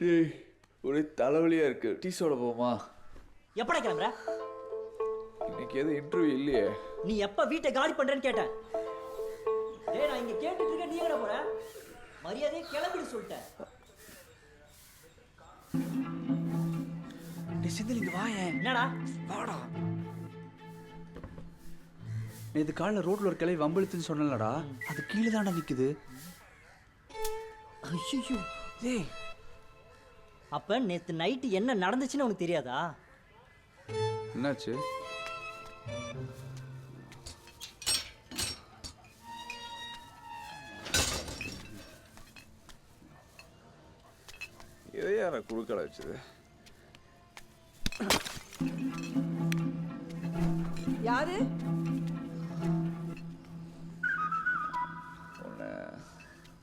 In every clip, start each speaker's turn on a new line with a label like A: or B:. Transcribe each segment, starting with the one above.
A: டேய் ஒரே தலைவலியா இருக்கு. டீ சோட போமா?
B: எப்படா கிளம்புற?
A: இன்னைக்கு எதுவும் இன்டர்வியூ இல்லையே.
B: நீ எப்ப வீட்டை காலி பண்றேன்னு கேட்டேன். டேய் நான் இங்க கேட்டுட்டு இருக்கேன், நீ எங்கடா போற? மரியாதையை கிளம்பிடு சொல்லிட்டேன்.
C: டேய் செந்தில் இங்க வாயே.
B: என்னடா?
C: வாடா. நேத்து காலைல ரோட்ல ஒரு கிளை வம்பிழுத்துன்னு சொன்னலடா, அது கீழே தான்டா நிக்குது.
B: ஐயோ
C: டேய்
B: அப்ப நேத்து நைட்டு என்ன நடந்துச்சுன்னு உனக்கு தெரியாதா?
A: என்னாச்சு? இதை யார குறுக்கடை வச்சது?
D: யாரு?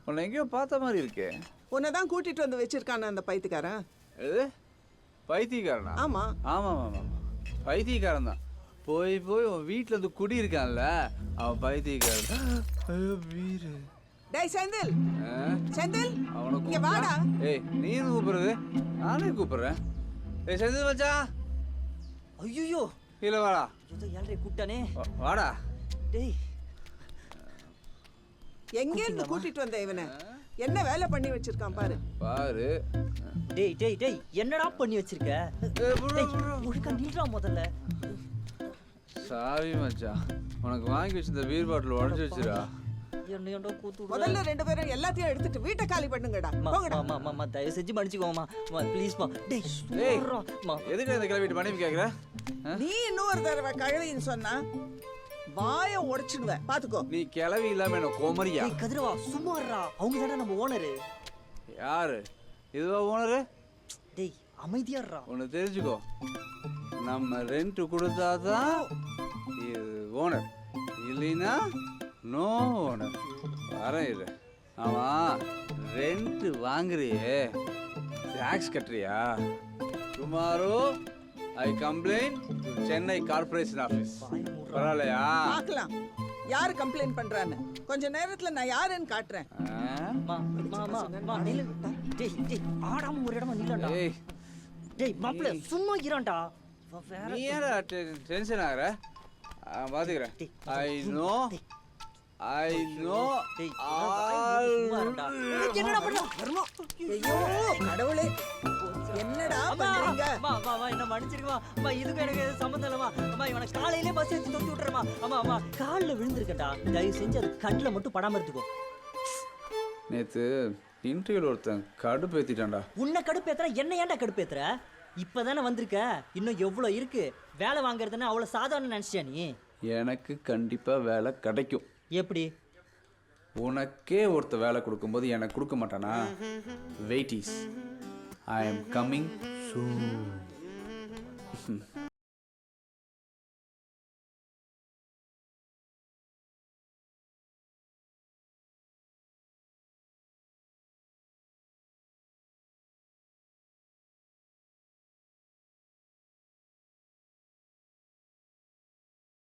A: உன்னை எங்கேயோ பார்த்த மாதிரி இருக்கே.
D: உன்னை தான் கூட்டிட்டு வந்து வச்சிருக்கான அந்த பைத்தியக்காரன்.
A: எது பைத்தியக்காரனா?
D: ஆமா
A: ஆமாம் ஆமாம் பைத்தியக்காரன் தான். போய் போய் உன் வீட்டில் இருந்து குடி இருக்கான்ல அவன் பைத்தியக்காரன். ஐயோ வீரு.
D: டேய் செந்தில், செந்தில்
A: அவனை
D: இங்க வாடா.
A: ஏய் நீ கூப்பிடுறது? நானே கூப்பிடுறேன். ஏய் செந்தில் மச்சான்
B: ஐயோ
A: கீழே வாடா.
B: ஏதோ ஏழ்ரை கூட்டானே.
A: வாடா.
B: டேய்
D: எங்க இருந்து கூட்டிட்டு வந்த இவனை? என்ன வேலை பண்ணி வச்சிருக்கான் பாரு.
A: பாரு.
B: டேய் டேய் டேய் என்னடா பண்ணி வச்சிருக்க? டேய் ஒழுங்கா நில்றா முதல்ல.
A: சாரி மச்சான், உனக்கு வாங்கி வச்சிருந்த பீர் பாட்டில் உடஞ்சி வச்சிரா.
B: என்னையோட கூத்து.
D: முதல்ல ரெண்டு பேரும் எல்லாத்தையும் எடுத்துட்டு வீட்டை காலி பண்ணுங்கடா. போங்கடா.
B: மாமா தயவு செஞ்சு மன்னிச்சுக்கோமா ப்ளீஸ் மா. டேய்
A: ஏய்
B: மா
A: எதுக்கு இந்த கிளம்பிட்டு மனைவி கேட்குற?
D: நீ இன்னொரு தடவை கழுவின்னு சொன்னா வாயை உடைச்சிடுவேன் பாத்துக்கோ.
A: நீ கிளவி இல்லாம என்ன கோமரியா?
B: டேய் கதிரவா சும்மாறா, அவங்க தானே நம்ம ஓனரு.
A: யாரு இதுவா ஓனரு?
B: டேய் அமைதியாறா.
A: ஒன்று தெரிஞ்சுக்கோ, நம்ம ரெண்ட் கொடுத்தாதான் இது ஓனர், இல்லைன்னா நோ ஓனர். வரேன் இது. ஆமாம் ரெண்ட் வாங்குறியே டேக்ஸ் கட்டுறியா? Tomorrow I complaint Chennai corporation office. பரவாயில்லையா?
D: பார்க்கலாம் யாரு கம்ப்ளைண்ட் பண்றான்னு. கொஞ்ச நேரத்துல நான் யாருன்னு காட்டுறேன்.
B: நில்லு. டேய் டேய் ஆடாம ஒரு இடமா நில்லடா.
A: ஏய்
B: டேய் மாப்ள சும்மா இரான்டா.
A: நீ ஏன்டா டென்ஷன் ஆகுற? பாத்துக்கிறேன். ஐ நோ
B: டேய் சும்மா இருடா. என்னடா பண்ண?
D: ஐயோ கடவுளே, என்னடா பண்றீங்க?
B: அம்மா என்ன மன்னிச்சிருமா. அம்மா இதுக்கு எனக்கு சம்பந்தம் இல்லம்மா. அம்மா இவனை காலையிலே பஸ் ஏத்தி தொட்டி விட்டுறமா. அம்மா கால்ல விழுந்திருக்கடா, தயவு செஞ்சு அது கண்ணுல மட்டும் படாம இருந்துக்கோ.
A: நேத்து இன்டர்வியூல ஒருத்தன் கடுப்பேத்திட்டான்டா.
B: உன்னை கடுப்பேத்துற, என்ன ஏன்டா கடுப்பேத்துற? இப்பதானே வந்திருக்க, இன்னும் எவ்வளோ இருக்கு. வேலை வாங்குறதுன்னா அவ்வளோ சாதாரண நினைச்சியா நீ?
A: எனக்கு கண்டிப்பா வேலை கிடைக்கும்.
B: எப்படி?
A: உனக்கே ஒருத்த வேலை கொடுக்கும்போது எனக்கு கொடுக்க மாட்டானா? Wait is I am coming soon.